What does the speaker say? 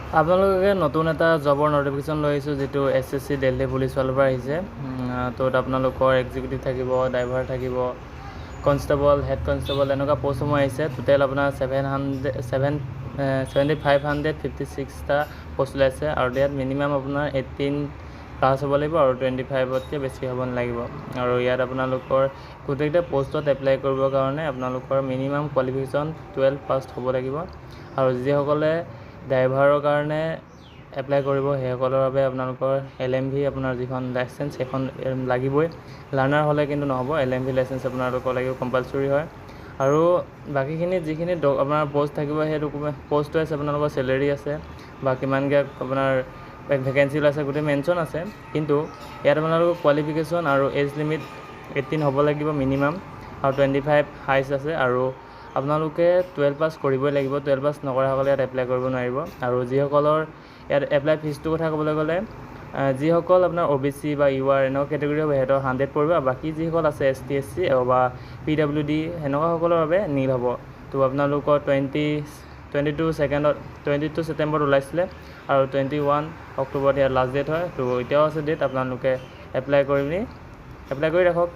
আপোনালোকে নতুন এটা জবৰ নটিফিকেশ্যন লৈ আহিছোঁ, যিটো SSC দিল্লী পুলিচ ফালৰ পৰা আহিছে। ত'ত আপোনালোকৰ এক্সিকিউটিভ থাকিব, ড্ৰাইভাৰ থাকিব, কনষ্টেবল, হেড কনষ্টেবল এনেকুৱা পষ্টসমূহ আহিছে। টোটেল আপোনাৰ 7,556টা পষ্ট ওলাইছে, আৰু ইয়াত মিনিমাম আপোনাৰ 18 প্লাছ হ'ব লাগিব আৰু 25তকৈ বেছি হ'ব নালাগিব। আৰু ইয়াত আপোনালোকৰ গোটেইকেইটা পষ্টত এপ্লাই কৰিবৰ কাৰণে আপোনালোকৰ মিনিমাম কোৱালিফিকেশ্যন 12 পাছ হ'ব লাগিব। আৰু যিসকলে ড্ৰাইভাৰৰ কাৰণে এপ্লাই কৰিব সেইসকলৰ বাবে আপোনালোকৰ LMV আপোনাৰ যিখন লাইচেঞ্চ সেইখন লাগিবই। লাৰ্ণাৰ হ'লে কিন্তু নহ'ব, LMV লাইচেঞ্চ আপোনালোকৰ লাগিব, কম্পালচৰি হয়। আৰু বাকীখিনি যিখিনি আপোনাৰ পষ্ট থাকিব সেই পষ্ট আছে, আপোনালোকৰ চেলেৰি আছে বা কিমানকৈ আপোনাৰ ভেকেঞ্চি ওলাইছে গোটেই মেনশ্যন আছে। কিন্তু ইয়াত আপোনালোকৰ কোৱালিফিকেশ্যন আৰু এজ লিমিট 18 হ'ব লাগিব মিনিমাম, আৰু 25 হাইষ্ট আছে। আৰু আপোনালোকে 12 পাছ কৰিবই লাগিব, 12 পাছ নকৰাসকলে ইয়াত এপ্লাই কৰিব নোৱাৰিব। আৰু যিসকলৰ ইয়াত এপ্লাই ফিজটোৰ কথা ক'বলৈ গ'লে, যিসকল আপোনাৰ OBC বা UR এনেকুৱা কেটেগৰী হ'ব সিহঁতৰ 100 পৰিব, আৰু বাকী যিসকল আছে ST SC বা PWD সেনেকুৱাসকলৰ বাবে নীল হ'ব। তো আপোনালোকৰ 22 ছেপ্টেম্বৰত ওলাইছিলে, আৰু 21 অক্টোবৰত ইয়াৰ লাষ্ট ডেট হয়। তো এতিয়াও আছে ডেট, আপোনালোকে এপ্লাই কৰি ৰাখক।